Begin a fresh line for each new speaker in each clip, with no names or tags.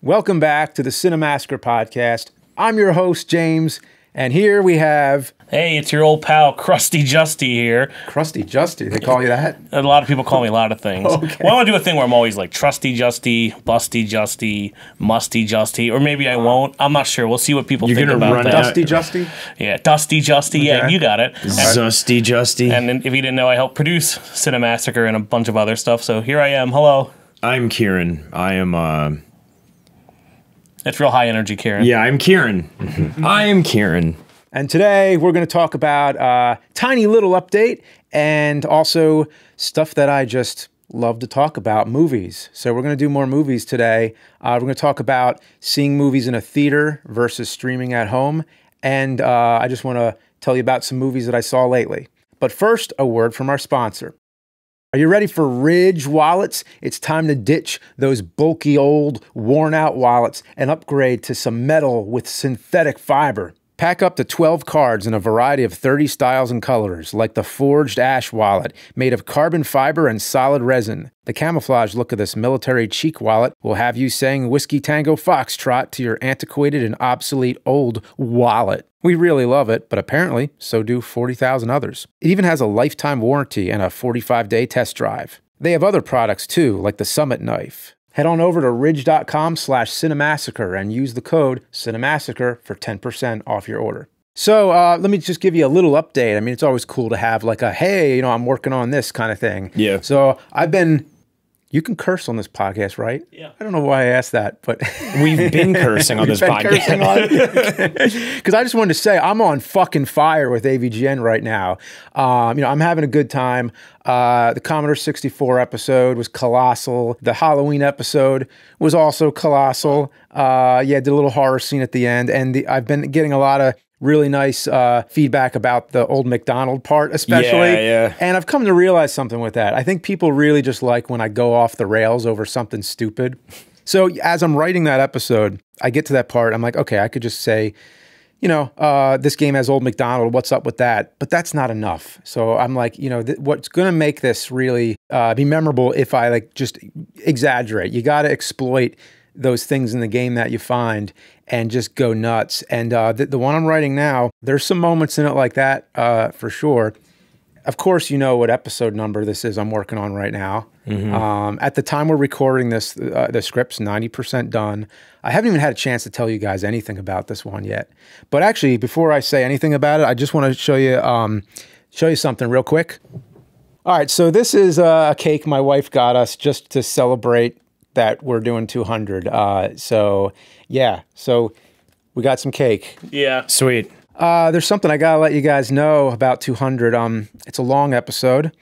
Welcome back to the Cinemassacre Podcast. I'm your host, James, and here we have...
Hey, it's your old pal, Crusty Justy here.
Crusty Justy? They call you that?
A lot of people call me a lot of things.
Okay.
Well, I want to do a thing where I'm always like Trusty Justy, Busty Justy, Musty Justy, or maybe I won't. I'm not sure. We'll see what people think about that.
Dusty Justy?
Yeah, Dusty Justy. Okay. Yeah, you got it.
Zusty Justy.
And then, if you didn't know, I help produce Cinemassacre and a bunch of other stuff, so here I am. Hello.
I'm Kieran. I am,
It's real high energy, Kieran.
Yeah, I'm Kieran. I am Kieran.
And today we're going to talk about a tiny little update and also stuff that I just love to talk about, movies. So we're going to do more movies today. We're going to talk about seeing movies in a theater versus streaming at home. And I just want to tell you about some movies that I saw lately. But first, a word from our sponsor. Are you ready for Ridge wallets? It's time to ditch those bulky, old, worn-out wallets and upgrade to some metal with synthetic fiber. Pack up to 12 cards in a variety of 30 styles and colors, like the Forged Ash wallet, made of carbon fiber and solid resin. The camouflage look of this military cheek wallet will have you saying Whiskey Tango Foxtrot to your antiquated and obsolete old wallet. We really love it, but apparently so do 40,000 others. It even has a lifetime warranty and a 45-day test drive. They have other products too, like the Summit knife. Head on over to ridge.com/Cinemassacre and use the code Cinemassacre for 10% off your order. So let me just give you a little update. I mean, it's always cool to have like a, hey, you know, I'm working on this kind of thing.
Yeah.
So you can curse on this podcast, right?
Yeah.
I don't know why I asked that, but...
We've been cursing on this podcast.
Because I just wanted to say, I'm on fucking fire with AVGN right now. You know, I'm having a good time. The Commodore 64 episode was colossal. The Halloween episode was also colossal. Did a little horror scene at the end. And I've been getting a lot of really nice feedback about the old McDonald part, especially.
Yeah.
And I've come to realize something with that. I think people really just like when I go off the rails over something stupid. So as I'm writing that episode, I get to that part. I'm like, okay, I could just say, you know, this game has old McDonald. What's up with that? But that's not enough. So I'm like, you know, what's going to make this really be memorable if I like just exaggerate? You got to exploit those things in the game that you find and just go nuts. And the one I'm writing now, there's some moments in it like that for sure. Of course, you know what episode number this is I'm working on right now. Mm-hmm. At the time we're recording this, the script's 90% done. I haven't even had a chance to tell you guys anything about this one yet. But actually, before I say anything about it, I just want to show you something real quick. All right, so this is a cake my wife got us just to celebrate that we're doing 200. So we got some cake.
Yeah.
Sweet.
There's something I gotta let you guys know about 200. It's a long episode.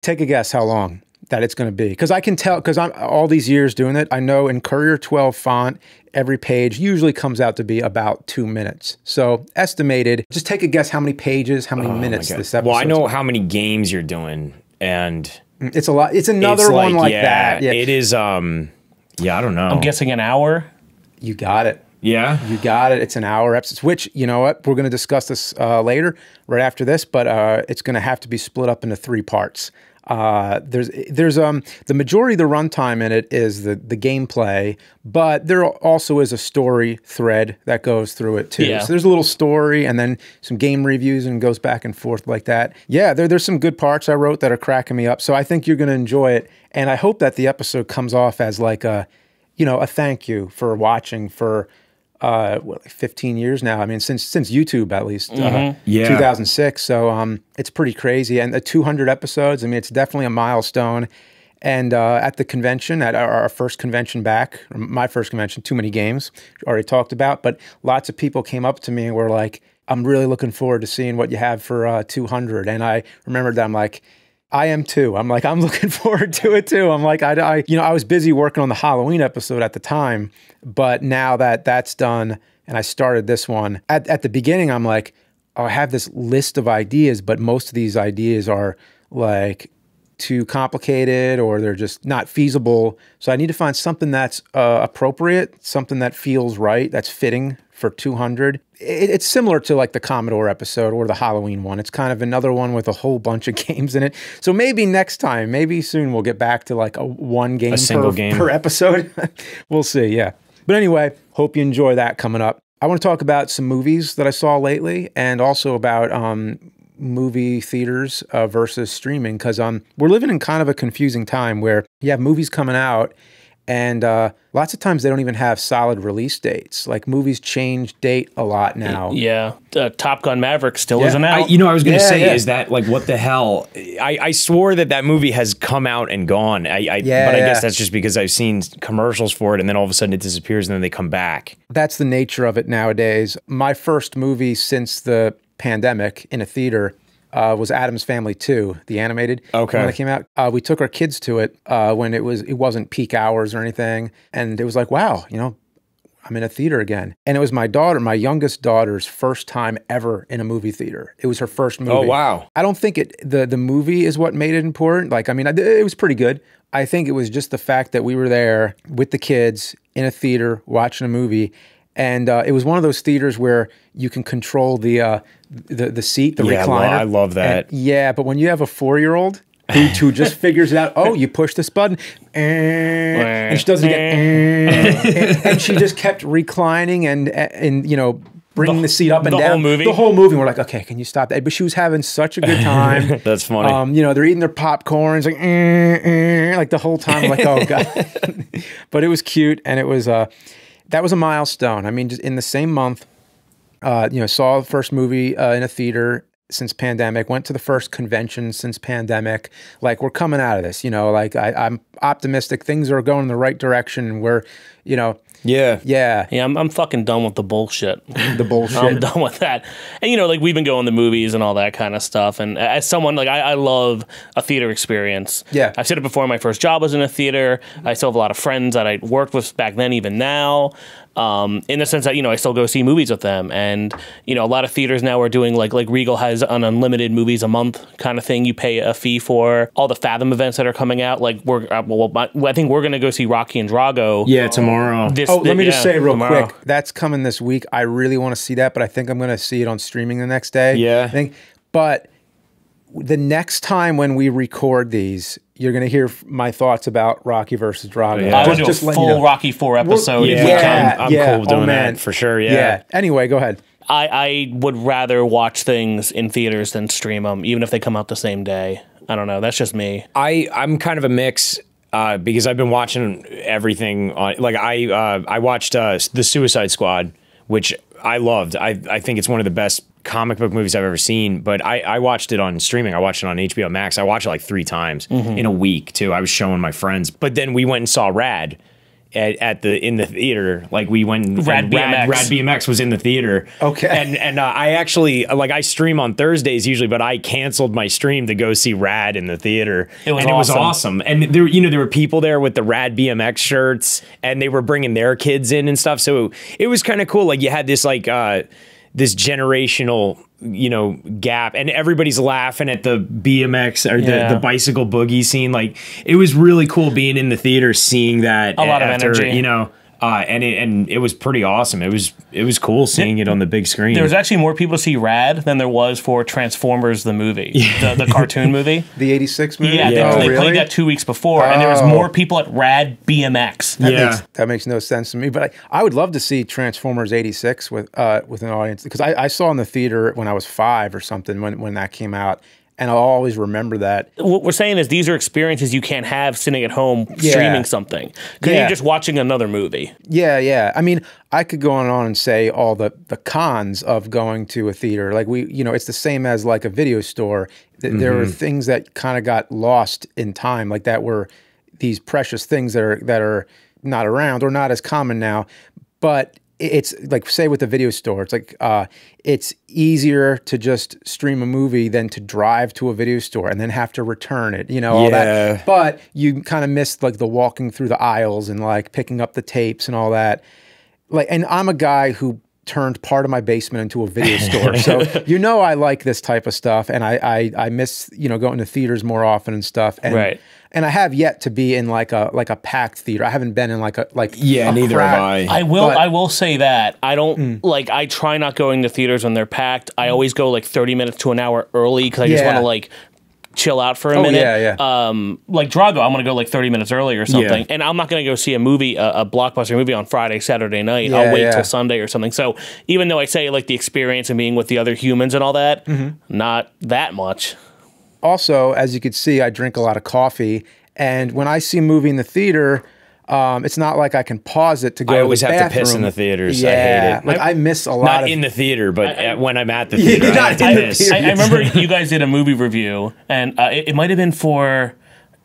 Take a guess how long that it's going to be. Because I can tell, because I'm all these years doing it, I know in Courier 12 font, every page usually comes out to be about 2 minutes. So estimated, just take a guess how many pages, how many minutes this episode.
Well, I know how many games you're doing, and
it's a lot. It's another one like that. Yeah.
It is, I don't know.
I'm guessing an hour.
You got it.
Yeah?
You got it. It's an hour episode, which, you know what? We're going to discuss this later, right after this, but it's going to have to be split up into 3 parts. There's the majority of the runtime in it is the gameplay, but there also is a story thread that goes through it too.
Yeah.
So there's a little story and then some game reviews and goes back and forth like that. Yeah, there's some good parts I wrote that are cracking me up. So I think you're going to enjoy it. And I hope that the episode comes off as like a thank you for watching for, 15 years now. I mean, since YouTube at least, 2006. So it's pretty crazy. And the 200 episodes, I mean, it's definitely a milestone. And at the convention, at our first convention back, or my first convention, Too Many Games, already talked about, but lots of people came up to me and were like, I'm really looking forward to seeing what you have for 200. And I remembered that I'm like, I am too. I'm like, I'm looking forward to it too. I'm like, I was busy working on the Halloween episode at the time, but now that that's done and I started this one, at the beginning, I'm like, oh, I have this list of ideas, but most of these ideas are like too complicated or they're just not feasible. So I need to find something that's appropriate, something that feels right, that's fitting for 200. It's similar to like the Commodore episode or the Halloween one. It's kind of another one with a whole bunch of games in it. So maybe next time, maybe soon we'll get back to like a single game per episode. We'll see, yeah. But anyway, hope you enjoy that coming up. I want to talk about some movies that I saw lately and also about movie theaters versus streaming, because we're living in kind of a confusing time where you have movies coming out and lots of times they don't even have solid release dates. Like movies change date a lot now.
Yeah. Top Gun Maverick still isn't out.
I was going to say, is that like, what the hell? I swore that movie has come out and gone. But I guess that's just because I've seen commercials for it and then all of a sudden it disappears and then they come back.
That's the nature of it nowadays. My first movie since the pandemic in a theater was Addams Family 2, the animated.
Okay.
When it came out, we took our kids to it when it wasn't peak hours or anything, and it was like, wow, you know, I'm in a theater again. And it was my youngest daughter's first time ever in a movie theater. It was her first movie.
Oh wow.
I don't think the movie is what made it important. Like, I mean, it was pretty good. I think it was just the fact that we were there with the kids in a theater watching a movie. And it was one of those theaters where you can control the seat, the recliner.
I love that.
And, but when you have a 4-year-old who just figures it out, oh, you push this button, and she doesn't get, and she just kept reclining and you know, bringing the seat up and down.
The whole movie?
The whole movie. We're like, okay, can you stop that? But she was having such a good time.
That's funny.
You know, they're eating their popcorn. It's like the whole time. I'm like, oh, God. But it was cute, and it was... that was a milestone. I mean, just in the same month, you know, saw the first movie in a theater since pandemic, went to the first convention since pandemic. Like, we're coming out of this, you know, like I'm optimistic. Things are going in the right direction, and we're, you know.
Yeah, I'm fucking done with the bullshit.
The bullshit.
I'm done with that. And, you know, like, we've been going to movies and all that kind of stuff. And as someone, like, I love a theater experience.
Yeah.
I've said it before, my first job was in a theater. I still have a lot of friends that I worked with back then, even now. In the sense that, you know, I still go see movies with them. And, you know, a lot of theaters now are doing like Regal has an unlimited movies a month kind of thing. You pay a fee for all the Fathom events that are coming out. Like, I think we're going to go see Rocky and Drago.
Yeah, tomorrow.
Let me just say real quick, that's coming this week. I really want to see that, but I think I'm going to see it on streaming the next day.
Yeah.
But the next time when we record these, you're going to hear my thoughts about Rocky versus Drago.
Yeah. I want to do a full Rocky 4 episode if we can.
I'm cool doing that for sure. Yeah.
Anyway, go ahead.
I would rather watch things in theaters than stream them, even if they come out the same day. I don't know. That's just me.
I'm kind of a mix. Because I've been watching everything on, like I watched The Suicide Squad, which I loved. I think it's one of the best comic book movies I've ever seen, but I watched it on streaming. I watched it on HBO Max. I watched it like 3 times in a week too. I was showing my friends, but then we went and saw Rad in the theater. Like, we went, Rad BMX was in the theater.
Okay.
And I actually, like, I stream on Thursdays usually, but I canceled my stream to go see Rad in the theater. It was awesome. And there, you know, there were people there with the Rad BMX shirts, and they were bringing their kids in and stuff. So it was kind of cool. Like, you had this like this generational, you know, gap, and everybody's laughing at the BMX or the bicycle boogie scene. Like, it was really cool being in the theater, seeing that.
A lot of energy,
you know. And it was pretty awesome. It was cool seeing it on the big screen.
There was actually more people to see Rad than there was for Transformers the movie, the cartoon movie.
The 86 movie?
Yeah, they played that 2 weeks before, and there was more people at Rad BMX.
That makes no sense to me, but I would love to see Transformers 86 with an audience, because I saw in the theater when I was 5 or something when that came out. And I'll always remember that. What
we're saying is these are experiences you can't have sitting at home streaming something. Because you're just watching another movie.
Yeah. I mean, I could go on and say all the cons of going to a theater. Like, you know, it's the same as like a video store. There are things that kind of got lost in time, like that were these precious things that are not around or not as common now. But it's like, say with the video store, it's like it's easier to just stream a movie than to drive to a video store and then have to return it, you know, all that. But you kind of missed like the walking through the aisles and like picking up the tapes and all that. Like, and I'm a guy who turned part of my basement into a video store. So I like this type of stuff, and I miss going to theaters more often and stuff. And, and I have yet to be in like a packed theater. I haven't been in neither
have I.
I will say that I don't I try not going to theaters when they're packed. I always go like 30 minutes to an hour early because I just want to like chill out for a minute. Like Drago, I'm gonna go like 30 minutes early or something, and I'm not gonna go see a movie, a blockbuster movie on Friday, Saturday night. I'll wait till Sunday or something. So even though I say like the experience and being with the other humans and all that, not that much.
Also, as you could see, I drink a lot of coffee, and when I see a movie in the theater, it's not like I can pause it to go.
I always
to the
have
bathroom.
to piss in the theaters.
Yeah,
I hate it.
Like I miss a lot.
Not in the theater, but when I'm at the theater,
I remember you guys did a movie review, and it might have been for.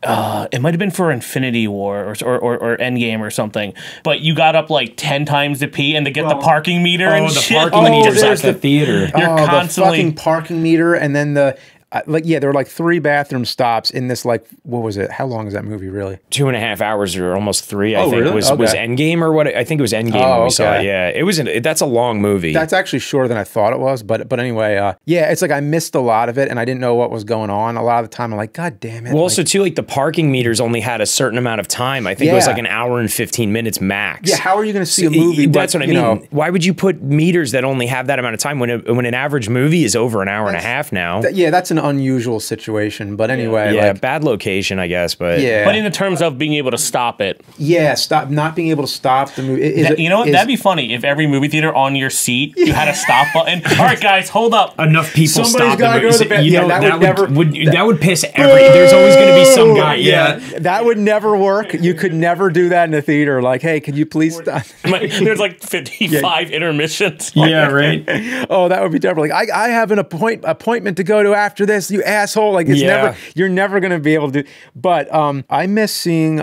It might have been for Infinity War or Endgame or something, but you got up like 10 times to pee and to get the parking meter and
the
shit.
parking meters at the theater.
You're constantly
the fucking parking meter, and then the there were like 3 bathroom stops in this, like, what was it? How long is that movie really?
2.5 hours or almost 3. I think
really?
was Endgame or what? I think it was Endgame when we saw it. Yeah, it was. That's a long movie.
That's actually shorter than I thought it was. But anyway, it's like I missed a lot of it, and I didn't know what was going on. A lot of the time, I'm like, God damn it.
Well, also too, like the parking meters only had a certain amount of time. I think it was like an hour and 15 minutes max.
Yeah, how are you going to see a movie?
That's what I mean. Why would you put meters that only have that amount of time when an average movie is over an hour and a half now?
That's an unusual situation. But anyway,
bad location, I guess. But
but in the terms of being able to stop it,
not being able to stop the movie.
That'd be funny if every movie theater on your seat you had a stop button. All right, guys, hold up.
Enough people stop the movie.
That
would piss There's always going to be some guy. Yeah,
that would never work. You could never do that in a theater. Like, hey, could you please stop?
There's like 55 intermissions.
Yeah, right.
Oh, that would be terrible. Like, I have an appointment to go to after this. You asshole. Like, you're never going to be able to do. But I miss seeing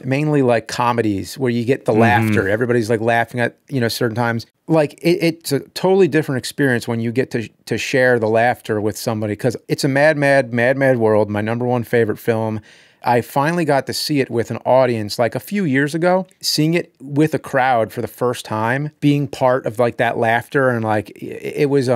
mainly like comedies where you get the laughter. Everybody's like laughing at certain times. Like it's a totally different experience when you get to share the laughter with somebody, because it's a mad world. My #1 favorite film. I finally got to see it with an audience like a few years ago. Seeing it with a crowd for the first time, being part of like that laughter, and like it was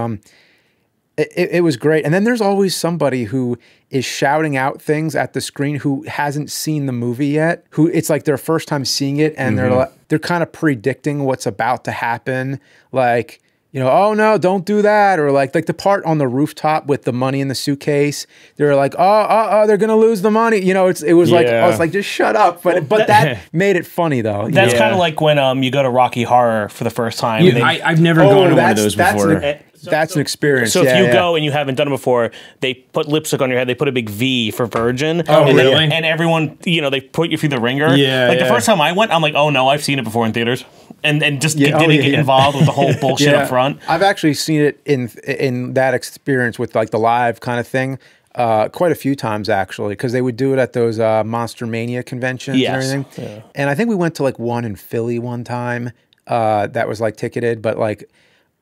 it was great. And then there's always somebody who is shouting out things at the screen who hasn't seen the movie yet, who it's like their first time seeing it, and they're kind of predicting what's about to happen. Like, oh no, don't do that. Or like the part on the rooftop with the money in the suitcase. They're like, oh, they're gonna lose the money. It was like, I was like, just shut up. But that made it funny though.
That's kind of like when you go to Rocky Horror for the first time.
I've never gone to one of those before.
That's an experience.
So if you go and you haven't done it before, they put lipstick on your head. They put a big V for virgin.
Oh, really?
And everyone, they put you through the ringer.
Yeah.
Like the first time I went, I'm like, oh no, I've seen it before in theaters, and just didn't get involved with the whole bullshit up front.
I've actually seen it in that experience with like the live kind of thing. Quite a few times actually, because they would do it at those Monster Mania conventions and everything. Yeah. And I think we went to like one in Philly one time that was like ticketed, but like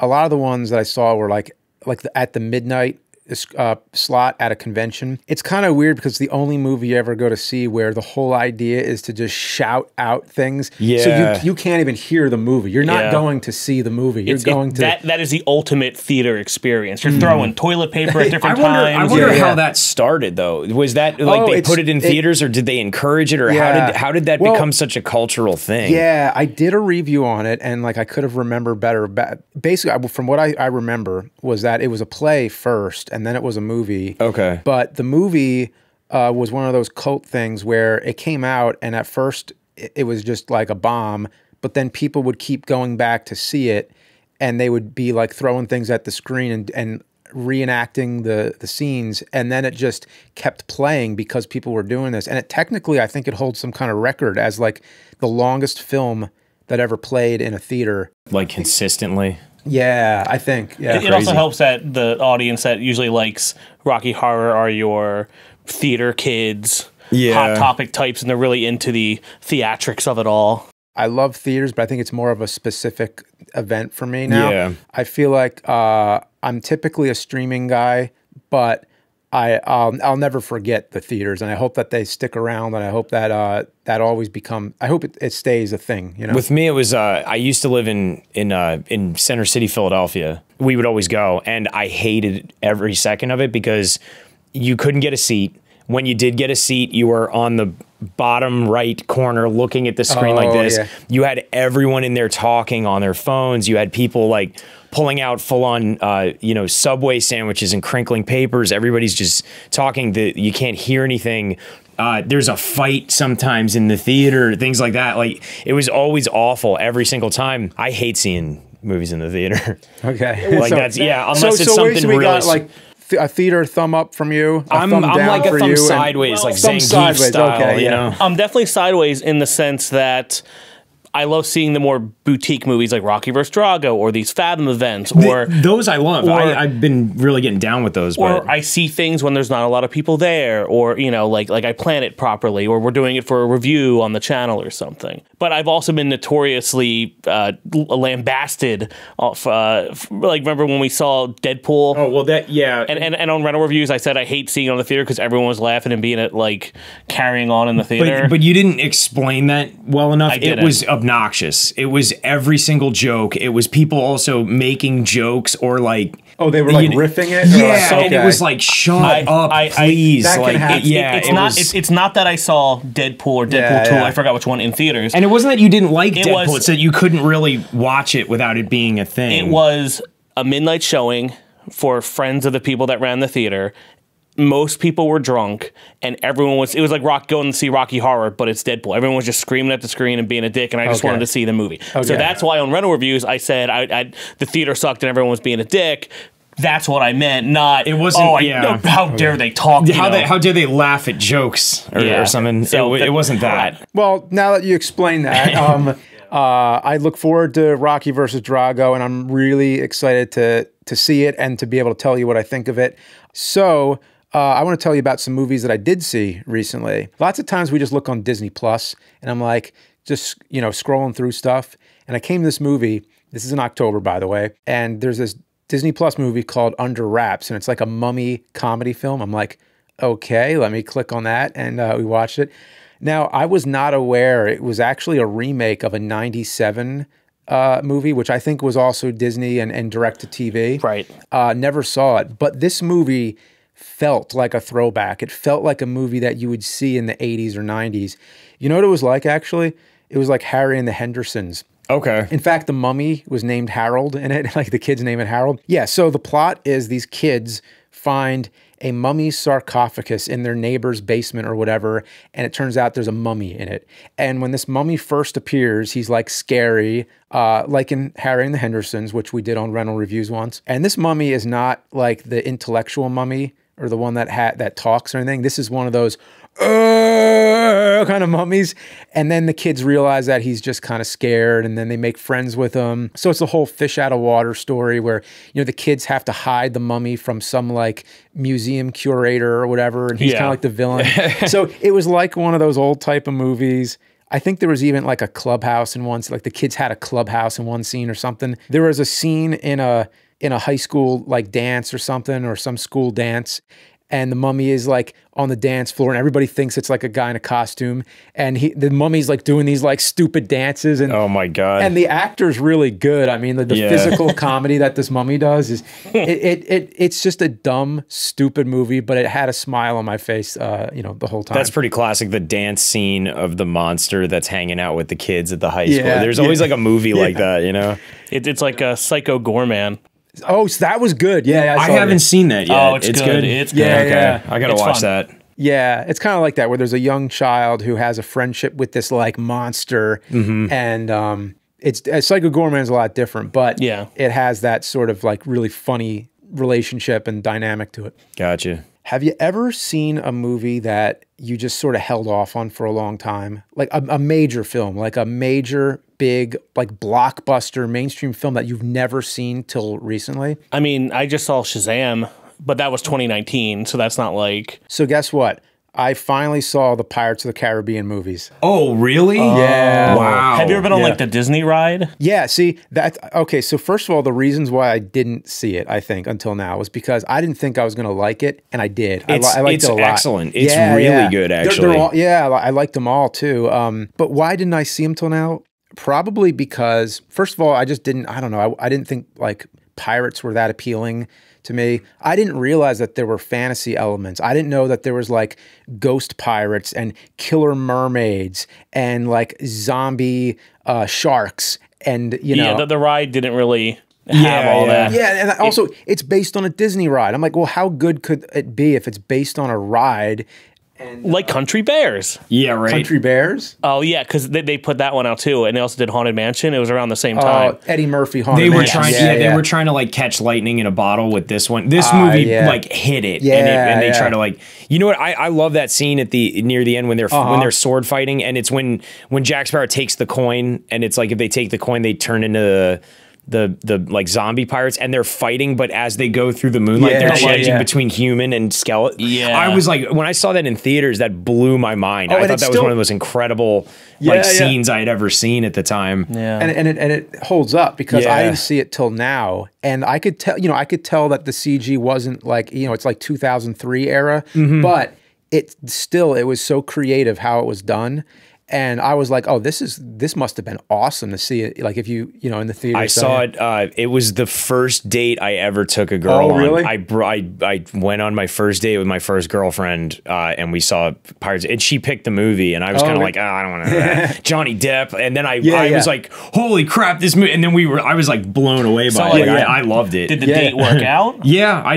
a lot of the ones that I saw were like at the midnight slot at a convention. It's kind of weird because it's the only movie you ever go to see where the whole idea is to just shout out things.
Yeah.
So you can't even hear the movie. You're not going to see the movie. You're going to...
That is the ultimate theater experience. You're throwing toilet paper at different times.
I wonder how that started, though. Was that like they put it in theaters, or did they encourage it, or how did that become such a cultural thing?
Yeah, I did a review on it, and like I could have remembered better. Basically, from what I remember was that it was a play first, and then it was a movie.
Okay.
But the movie was one of those cult things where it came out, and at first it was just like a bomb, but then people would keep going back to see it, and they would be like throwing things at the screen and reenacting the scenes, and then it just kept playing because people were doing this. And it technically, I think it holds some kind of record as like the longest film that ever played in a theater.
Like consistently?
Yeah, I think. Yeah,
it also helps that the audience that usually likes Rocky Horror are your theater kids, hot topic types, and they're really into the theatrics of it all.
I love theaters, but I think it's more of a specific event for me now.
Yeah.
I feel like I'm typically a streaming guy, but I'll never forget the theaters, and I hope that they stick around, and I hope that that always I hope it stays a thing. You know,
with me, it was I used to live in Center City, Philadelphia. We would always go, and I hated every second of it because you couldn't get a seat. When you did get a seat, you were on the bottom right corner looking at the screen like this. Yeah. You had everyone in there talking on their phones. You had people like pulling out full-on, Subway sandwiches and crinkling papers. Everybody's just talking. You can't hear anything. There's a fight sometimes in the theater, things like that. Like, it was always awful every single time. I hate seeing movies in the theater.
Okay.
Like, unless it's something
we
really...
got, like, a theater thumb up from you.
I'm like a thumb sideways, like Zangief style.
Okay,
you know?
I'm definitely sideways in the sense that I love seeing the more boutique movies like Rocky vs. Drago or these Fathom events. Or
those I love. I've been really getting down with those.
Or I see things when there's not a lot of people there, or like I plan it properly, or we're doing it for a review on the channel or something. But I've also been notoriously lambasted off. Remember when we saw Deadpool?
Oh well,
And on rental reviews, I said I hate seeing it on the theater because everyone was laughing and being carrying on in the theater.
But you didn't explain that well enough.
I didn't.
It was obnoxious. It was every single joke. It was people also making jokes or like...
Oh, they were riffing it?
Yeah, and it was like, shut up, please.
It's not that I saw Deadpool or Deadpool 2, I forgot which one, in theaters.
And it wasn't that you didn't like Deadpool, it's that you couldn't really watch it without it being a thing.
It was a midnight showing for friends of the people that ran the theater. Most people were drunk, and it was like going to see Rocky Horror, but it's Deadpool. Everyone was just screaming at the screen and being a dick, and I just wanted to see the movie. Okay. So that's why on rental reviews, I said the theater sucked and everyone was being a dick. That's what I meant, not,
it wasn't,
how dare they talk,
how dare they laugh at jokes or something. So it wasn't that.
Well, now that you explain that, I look forward to Rocky versus Drago, and I'm really excited to see it and to be able to tell you what I think of it. So... I want to tell you about some movies that I did see recently. Lots of times we just look on Disney Plus, and I'm like, just, scrolling through stuff. And I came to this movie, this is in October, by the way, and there's this Disney Plus movie called Under Wraps, and it's like a mummy comedy film. I'm like, okay, let me click on that, and we watched it. Now, I was not aware it was actually a remake of a 97 movie, which I think was also Disney and direct-to-TV.
Right.
Never saw it, but this movie felt like a throwback. It felt like a movie that you would see in the 80s or 90s. You know what it was like, actually? It was like Harry and the Hendersons.
Okay.
In fact, the mummy was named Harold in it, like the kid's name is Harold. Yeah, so the plot is these kids find a mummy sarcophagus in their neighbor's basement or whatever, and it turns out there's a mummy in it. And when this mummy first appears, he's like scary, like in Harry and the Hendersons, which we did on rental reviews once. And this mummy is not like the intellectual mummy or the one that talks or anything. This is one of those kind of mummies. And then the kids realize that he's just kind of scared, and then they make friends with him. So it's a whole fish out of water story where, the kids have to hide the mummy from some like museum curator or whatever, and he's kind of like the villain. So it was like one of those old type of movies. I think there was even like a clubhouse in one, like the kids had a clubhouse in one scene or something. There was a scene in a high school like dance or something, or some school dance, and the mummy is like on the dance floor, and everybody thinks it's like a guy in a costume, and the mummy's like doing these like stupid dances, and
oh my god,
and the actor's really good. I mean, the physical comedy that this mummy does is it's just a dumb, stupid movie, but it had a smile on my face, the whole time.
That's pretty classic. The dance scene of the monster that's hanging out with the kids at the high school. There's always like a movie like that,
It's like a Psycho Gorman.
Oh, so that was good. Yeah,
I haven't seen that yet.
Oh, it's good. It's good.
Yeah.
I gotta watch that.
Yeah, it's kind of like that, where there's a young child who has a friendship with this like monster, and it's Psycho Gorman's a lot different, but it has that sort of like really funny relationship and dynamic to it.
Gotcha.
Have you ever seen a movie that you just sort of held off on for a long time? Like a major film, like a major, big, like blockbuster mainstream film that you've never seen till recently?
I mean, I just saw Shazam, but that was 2019, so that's not like...
So guess what? I finally saw the Pirates of the Caribbean movies.
Oh, really?
Yeah.
Wow.
Have you ever been on like the Disney ride?
Yeah, see, okay, so first of all, the reasons why I didn't see it, I think, until now was because I didn't think I was going to like it, and I did. I liked it a lot.
Excellent. It's really good, actually.
I liked them all, too. But why didn't I see them till now? Probably because, first of all, I just didn't, I don't know, I didn't think, like, pirates were that appealing to me. I didn't realize that there were fantasy elements. I didn't know that there was like ghost pirates and killer mermaids and like zombie sharks and
the ride didn't really have all that.
Yeah, and also it's based on a Disney ride. I'm like, well, how good could it be if it's based on a ride? And,
like Country Bears.
Yeah, right.
Country Bears?
Oh, yeah, because they put that one out too, and they also did Haunted Mansion. It was around the same time.
Eddie Murphy Haunted Mansion.
They were trying to like catch lightning in a bottle with this one. This movie like hit it, and they try to like, you know what? I love that scene at near the end when they're sword fighting, and it's when Jack Sparrow takes the coin, and it's like if they take the coin, they turn into the like zombie pirates, and they're fighting, but as they go through the moonlight, they're changing between human and skeleton.
Yeah,
I was like, when I saw that in theaters, that blew my mind. I thought that was one of the most incredible scenes I had ever seen at the time.
Yeah,
and it holds up because I didn't see it till now, and I could tell that the CG wasn't like it's like 2003 era, but it was so creative how it was done. And I was like, oh, this must have been awesome to see it. Like if in the theater.
I saw it. It was the first date I ever took a girl on.
Really?
I went on my first date with my first girlfriend, and we saw Pirates. And she picked the movie, and I was kind of like, oh, I don't want to know that. Johnny Depp. And then I was like, holy crap, this movie. And then I was like blown away by it. I loved it.
Did the date work out?
Yeah,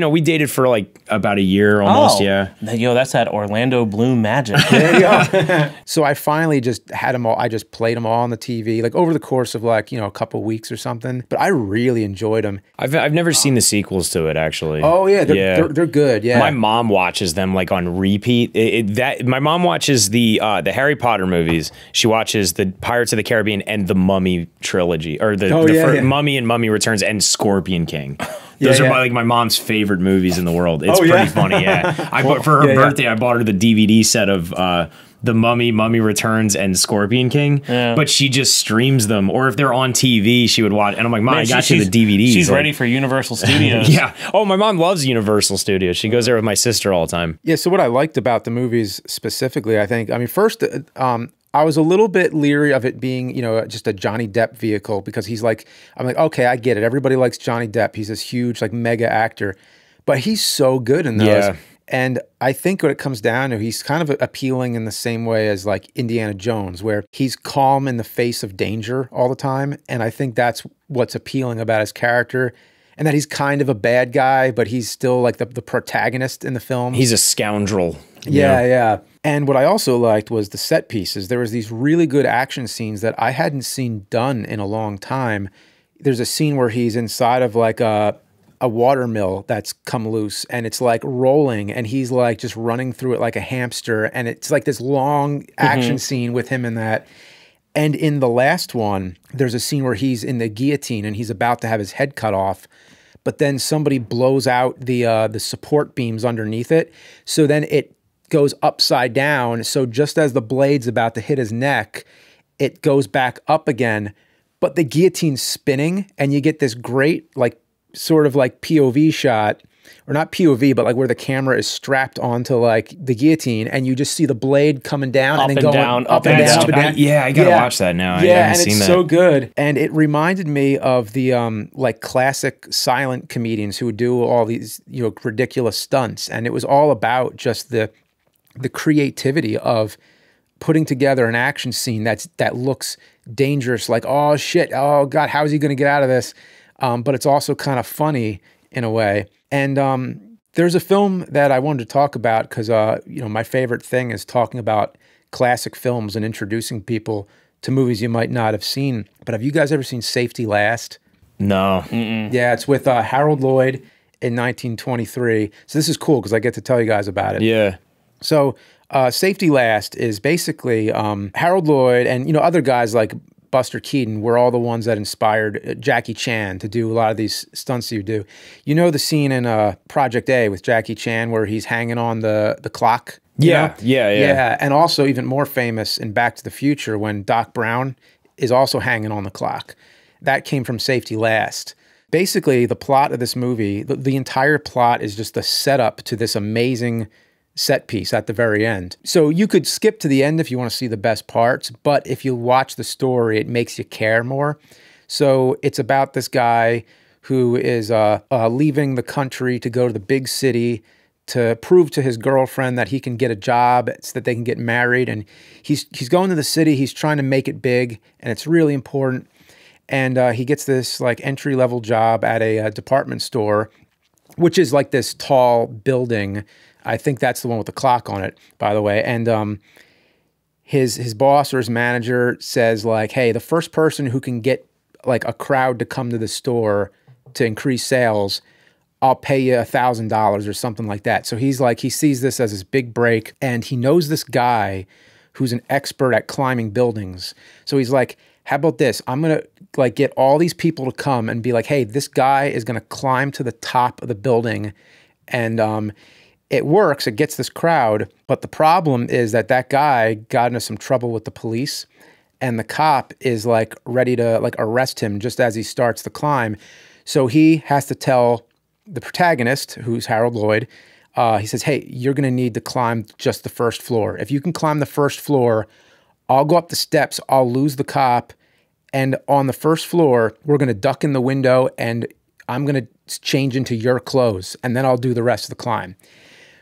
we dated for like about a year almost. Yeah.
That's that Orlando Bloom magic.
There you go. So I finally just had them all. I just played them all on the TV, like over the course of like a couple weeks or something. But I really enjoyed them.
I've never seen the sequels to it actually.
Oh yeah, they're good. Yeah,
my mom watches them like on repeat. My mom watches the Harry Potter movies. She watches the Pirates of the Caribbean and the Mummy trilogy, or the first Mummy and Mummy Returns and Scorpion King. Those are like my mom's favorite movies in the world. It's pretty funny. Yeah, for her birthday, I bought her the DVD set of the Mummy, Mummy Returns, and Scorpion King. Yeah. But she just streams them, or if they're on TV, she would watch. And I'm like, Mom, I got you the DVDs.
She's ready for Universal Studios.
Yeah. Oh, my mom loves Universal Studios. She goes there with my sister all the time.
Yeah. So what I liked about the movies specifically, first, I was a little bit leery of it being, just a Johnny Depp vehicle because I'm like, okay, I get it. Everybody likes Johnny Depp. He's this huge, like, mega actor, but he's so good in those. Yeah. And I think what it comes down to, he's kind of appealing in the same way as like Indiana Jones, where he's calm in the face of danger all the time. And I think that's what's appealing about his character. And that he's kind of a bad guy, but he's still like the protagonist in the film.
He's a scoundrel.
Yeah. And what I also liked was the set pieces. There was these really good action scenes that I hadn't seen done in a long time. There's a scene where he's inside of like a water mill that's come loose, and it's like rolling, and he's like just running through it like a hamster, and it's like this long action scene with him in that. And in the last one, there's a scene where he's in the guillotine and he's about to have his head cut off, but then somebody blows out the support beams underneath it, so then it goes upside down. So just as the blade's about to hit his neck, it goes back up again, but the guillotine's spinning, and you get this great like sort of like POV shot, or not POV, but like where the camera is strapped onto like the guillotine, and you just see the blade coming down and then going up and down.
Yeah, I gotta watch that now.
Yeah, I haven't seen that. So good. And it reminded me of the like classic silent comedians who would do all these ridiculous stunts, and it was all about just the creativity of putting together an action scene that looks dangerous, like, oh shit, oh god, how is he going to get out of this? But it's also kind of funny in a way. And there's a film that I wanted to talk about because, my favorite thing is talking about classic films and introducing people to movies you might not have seen. But have you guys ever seen Safety Last?
No.
Yeah, it's with Harold Lloyd in 1923. So this is cool because I get to tell you guys about it.
Yeah.
So Safety Last is basically Harold Lloyd and, other guys like Buster Keaton were all the ones that inspired Jackie Chan to do a lot of these stunts you do. You know the scene in Project A with Jackie Chan where he's hanging on the clock? Yeah, and also even more famous in Back to the Future when Doc Brown is also hanging on the clock. That came from Safety Last. Basically, the plot of this movie, the entire plot is just the setup to this amazing set piece at the very end. So you could skip to the end if you want to see the best parts, but if you watch the story, it makes you care more. So it's about this guy who is leaving the country to go to the big city to prove to his girlfriend that he can get a job so that they can get married. And he's going to the city. He's trying to make it big, and it's really important. And he gets this like entry-level job at a department store, which is like this tall building. I think that's the one with the clock on it, by the way. And his boss or his manager says like, hey, the first person who can get like a crowd to come to the store to increase sales, I'll pay you $1,000 or something like that. So he's like, he sees this as his big break, and he knows this guy who's an expert at climbing buildings. So he's like, how about this? I'm going to like get all these people to come and be like, hey, this guy is going to climb to the top of the building. And it works. It gets this crowd. But the problem is that guy got into some trouble with the police, and the cop is like ready to like arrest him just as he starts the climb. So he has to tell the protagonist, who's Harold Lloyd, he says, hey, you're going to need to climb just the first floor. If you can climb the first floor, I'll go up the steps, I'll lose the cop, and on the first floor, we're going to duck in the window, and I'm going to change into your clothes, and then I'll do the rest of the climb.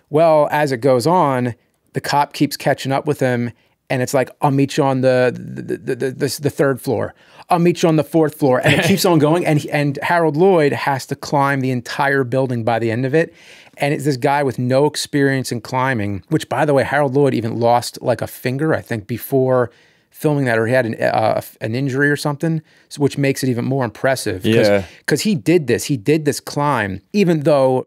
Well, as it goes on, the cop keeps catching up with him, and it's like, I'll meet you on the third floor. I'll meet you on the fourth floor. And it keeps on going. And Harold Lloyd has to climb the entire building by the end of it. And it's this guy with no experience in climbing, which, by the way, Harold Lloyd even lost like a finger, I think, before filming that, or he had an injury or something, which makes it even more impressive. Because he did this climb, even though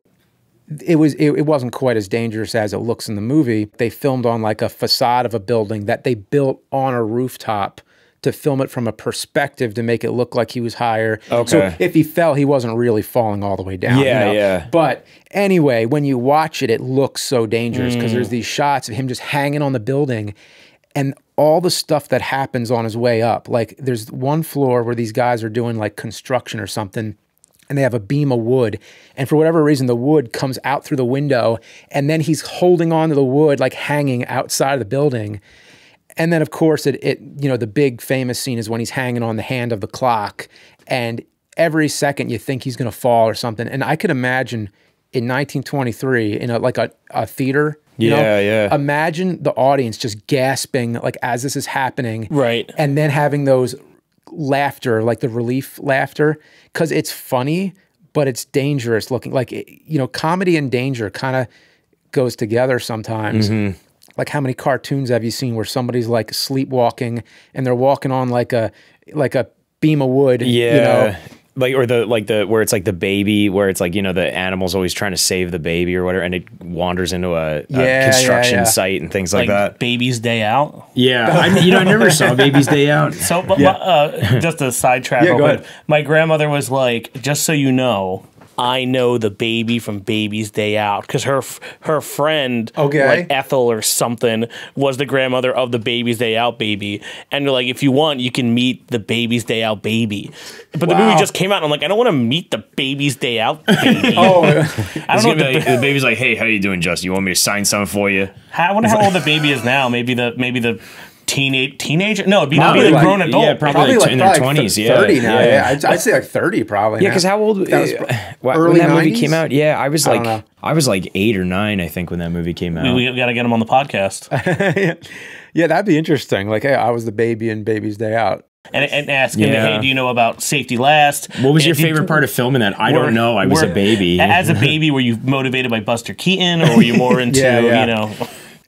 it wasn't quite as dangerous as it looks in the movie. They filmed on like a facade of a building that they built on a rooftop to film it from a perspective to make it look like he was higher. Okay. So if he fell, he wasn't really falling all the way down. Yeah. But anyway, when you watch it, it looks so dangerous because there's these shots of him just hanging on the building and all the stuff that happens on his way up. Like there's one floor where these guys are doing like construction or something, and they have a beam of wood, and for whatever reason, the wood comes out through the window, and then he's holding on to the wood, like hanging outside of the building. And then, of course, the big famous scene is when he's hanging on the hand of the clock, and every second you think he's going to fall or something. And I could imagine in 1923 in a theater, imagine the audience just gasping like as this is happening,
right? And
then having those laughter, like the relief laughter, because it's funny, but it's dangerous looking. Like, comedy and danger kind of goes together sometimes. Like, how many cartoons have you seen where somebody's like sleepwalking and they're walking on like a beam of wood?
Like, or where it's like the baby, where it's like, the animal's always trying to save the baby or whatever, and it wanders into a construction site and things like that.
Baby's Day Out.
Yeah. I never saw Baby's Day Out.
So, but just a sidetrack.
Go ahead.
My grandmother was like, just so you know, I know the baby from Baby's Day Out, because her friend, like Ethel or something, was the grandmother of the Baby's Day Out baby. And they're like, if you want, you can meet the Baby's Day Out baby. But the movie just came out, and I'm like, I don't want to meet the Baby's Day Out baby.
I don't know. The baby's like, hey, how you doing, Justin? You want me to sign something for you?
I wonder how old the baby is now. Maybe the teenager? No, it'd be the grown adult.
Yeah, probably like in their 20s.
30 now. Yeah. I'd say like 30 probably.
Yeah, because how old was
early
when that
90s?
movie came out? Yeah, I was like 8 or 9, I think, when that movie came out.
We got to get him on the podcast.
Yeah, that'd be interesting. Like, hey, I was the baby in Baby's Day Out.
And ask him, hey, do you know about Safety Last?
What was your favorite part of filming that? I don't know. I was a baby.
As a baby, were you motivated by Buster Keaton, or were you more into,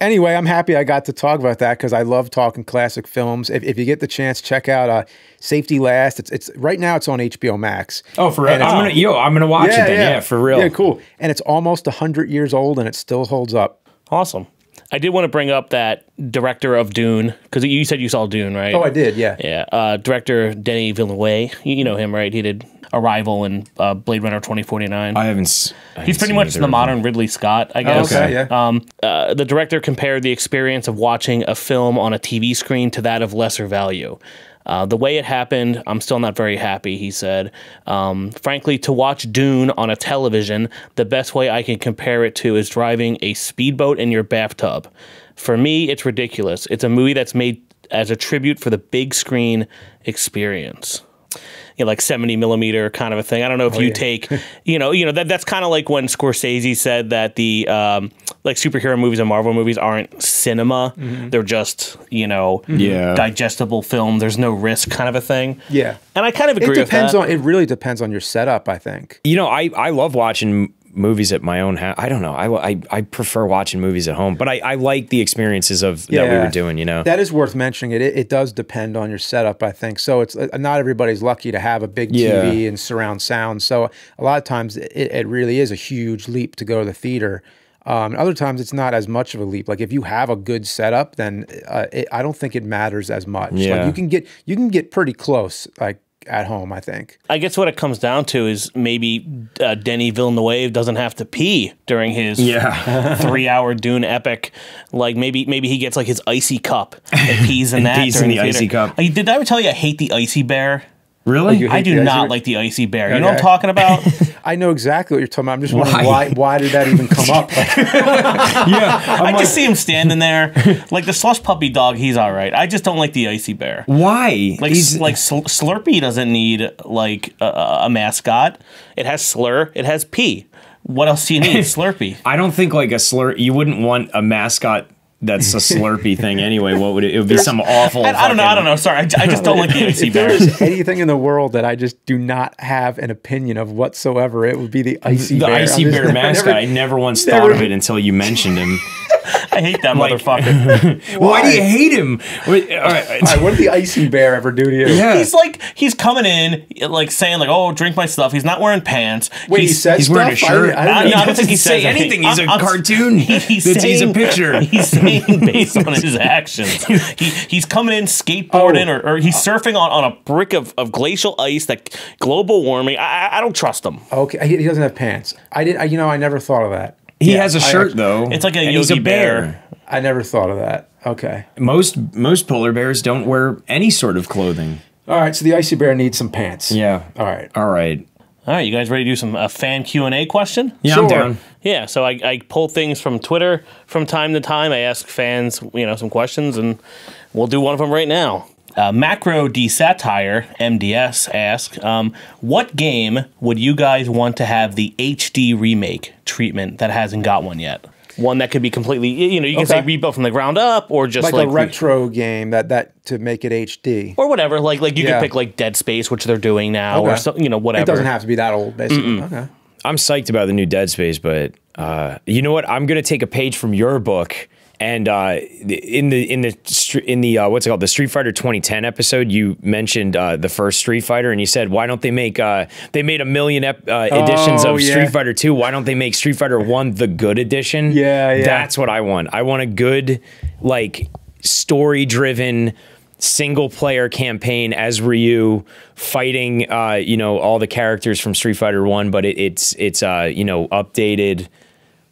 Anyway, I'm happy I got to talk about that because I love talking classic films. If you get the chance, check out Safety Last. It's right now it's on HBO Max.
Oh, for real? I'm gonna watch it then. Yeah, for real.
Yeah, cool. And it's almost 100 years old and it still holds up.
Awesome. I did want to bring up that director of Dune, because you said you saw Dune, right?
Oh, I did, yeah.
Yeah. Director Denis Villeneuve. You know him, right? He did Arrival and Blade Runner 2049.
I haven't
He's pretty much the modern Ridley Scott, I guess.
Okay, yeah.
The director compared the experience of watching a film on a TV screen to that of lesser value. The way it happened, I'm still not very happy, he said. Frankly, to watch Dune on a television, the best way I can compare it to is driving a speedboat in your bathtub. For me, it's ridiculous. It's a movie that's made as a tribute for the big screen experience. You know, like 70 millimeter kind of a thing. I don't know if you take, that's kind of like when Scorsese said that the like superhero movies and Marvel movies aren't cinema. They're just, digestible film. There's no risk kind of a thing. Yeah. And I kind of agree with that.
It really depends on your setup, I think.
You know, I love watching movies at my own house. I don't know. I prefer watching movies at home, but I like the experiences of that we were doing,
That is worth mentioning. It does depend on your setup, I think. So it's not everybody's lucky to have a big TV and surround sound. So a lot of times it really is a huge leap to go to the theater. Other times it's not as much of a leap. Like if you have a good setup, then I don't think it matters as much. Like you can get pretty close, like at home, I think.
I guess what it comes down to is maybe Denis Villeneuve doesn't have to pee during his 3-hour Dune epic. Like maybe he gets like his icy cup and pees in that.
Pees in the icy cup.
Did I ever tell you I hate the icy bear?
Really?
I do not like the icy bear. You know what I'm talking about?
I know exactly what you're talking about. I'm just wondering why did that even come up?
I just see him standing there. Like the slush puppy dog, he's all right. I just don't like the icy bear.
Why?
Like Slurpee doesn't need like a mascot. It has Slur. It has P. What else do you need? Slurpee.
I don't think like a Slur. You wouldn't want a mascot that's a Slurpee thing anyway. What would it? It would be some awful.
I don't know. Sorry, I just don't like the icy bear.
If there's anything in the world that I just do not have an opinion of whatsoever, it would be the icy bear.
The icy bear mascot. I never once thought of it until you mentioned him.
I hate that motherfucker.
Why do you hate him?
All right, what did the icy bear ever do to you?
Yeah. He's coming in, like saying like, "Oh, drink my stuff." He's not wearing pants.
Wait, he's wearing a shirt.
I don't think he
says anything. He's a cartoon. He's a picture.
He's saying based on his actions. He's coming in skateboarding or he's surfing on a brick of glacial ice. That global warming. I don't trust him.
Okay, he doesn't have pants. I never thought of that.
He has a shirt though.
It's like a Yogi Bear.
I never thought of that. Okay.
Most polar bears don't wear any sort of clothing.
All right, so the icy bear needs some pants.
Yeah.
All right.
All right.
You guys ready to do some fan Q&A question?
Yeah, sure. I'm down.
Yeah, so I pull things from Twitter from time to time. I ask fans, some questions, and we'll do one of them right now. Macro D Satire MDS asks, what game would you guys want to have the HD remake treatment that hasn't got one yet? One that could be completely, you can say rebuilt from the ground up, or just
like a retro game that to make it HD
or whatever. Like you could pick like Dead Space, which they're doing now, or so, whatever.
It doesn't have to be that old, basically. Okay.
I'm psyched about the new Dead Space, but you know what? I'm gonna take a page from your book. And in the what's it called, the Street Fighter 2010 episode, you mentioned the first Street Fighter, and you said, why don't they make they made 1 million editions of Street Fighter 2? Why don't they make Street Fighter 1 the good edition?
Yeah.
That's what I want. I want a good, like, story-driven single-player campaign as Ryu fighting all the characters from Street Fighter 1, but it's updated.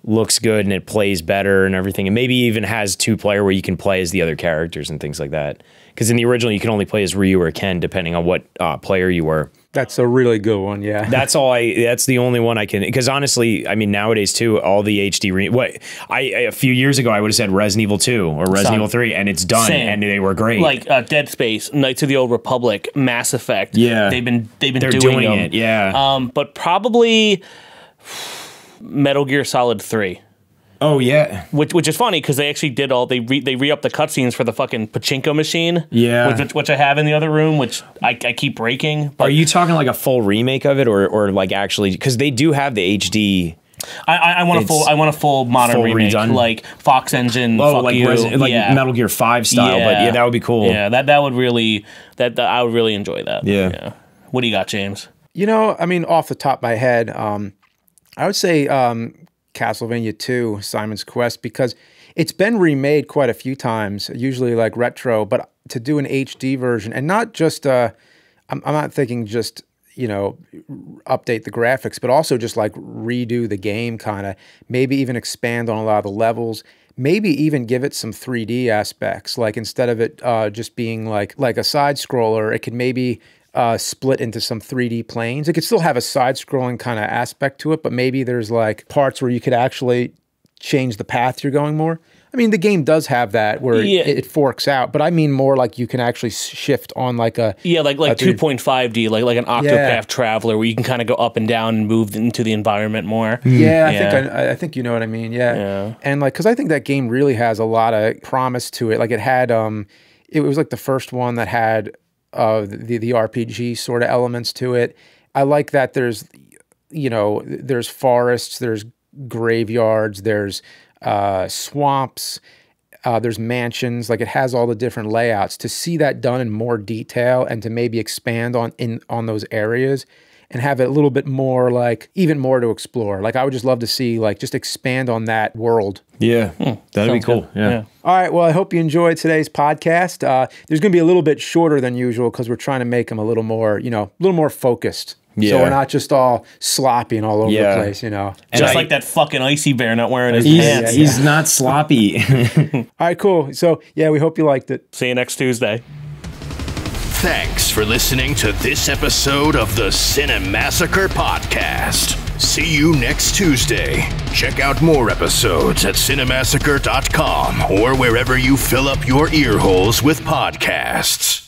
Looks good and it plays better and everything, and maybe even has 2-player where you can play as the other characters and things like that. Because in the original, you can only play as Ryu or Ken depending on what player you were.
That's a really good one, yeah.
That's the only one I can. Because honestly, I mean, nowadays too, all the HD a few years ago I would have said Resident Evil 2 or Resident Evil 3, and it's done. Same. And they were great.
Like Dead Space, Knights of the Old Republic, Mass Effect.
Yeah,
they're
doing
them.
it. Yeah,
but probably Metal Gear Solid 3.
Oh yeah,
which is funny because they actually did they re-upped the cutscenes for the fucking pachinko machine.
Yeah,
which I have in the other room, which I keep breaking.
Are you talking like a full remake of it, or like actually? Because they do have the HD.
I want a full modern remake, redone? Like Fox Engine.
Oh, like Metal Gear 5 style.
Yeah.
But yeah, that would be cool.
Yeah, that would really I would really enjoy that.
Yeah.
What do you got, James?
I mean, off the top of my head, I would say Castlevania 2, Simon's Quest, because it's been remade quite a few times, usually like retro, but to do an HD version and not just, I'm not thinking just, you know, update the graphics, but also just like redo the game kind of, maybe even expand on a lot of the levels, maybe even give it some 3D aspects. Like instead of it just being like a side scroller, it could maybe split into some 3D planes. It could still have a side-scrolling kind of aspect to it, but maybe there's like parts where you could actually change the path you're going more. I mean, the game does have that where it forks out, but I mean more like you can actually shift on like a...
Yeah, like 2.5D, like an Octopath Traveler where you can kind of go up and down and move into the environment more.
Yeah, I think you know what I mean, yeah. And like, because I think that game really has a lot of promise to it. Like it had, it was like the first one that had the RPG sort of elements to it. I like that there's, you know, there's forests, there's graveyards, there's swamps, there's mansions. Like it has all the different layouts. To see that done in more detail and to maybe expand on those areas and have it a little bit more, like even more to explore. Like I would just love to see like just expand on that world.
Yeah, that'd be cool. Yeah.
All right. Well, I hope you enjoyed today's podcast. There's going to be a little bit shorter than usual because we're trying to make them a little more, you know, a little more focused. Yeah. So we're not just all sloppy and all over the place, you know.
And just like that fucking icy bear not wearing his pants.
He's not sloppy.
All right, cool. So, yeah, we hope you liked it.
See you next Tuesday.
Thanks for listening to this episode of the Cinemassacre Podcast. See you next Tuesday. Check out more episodes at cinemassacre.com or wherever you fill up your ear holes with podcasts.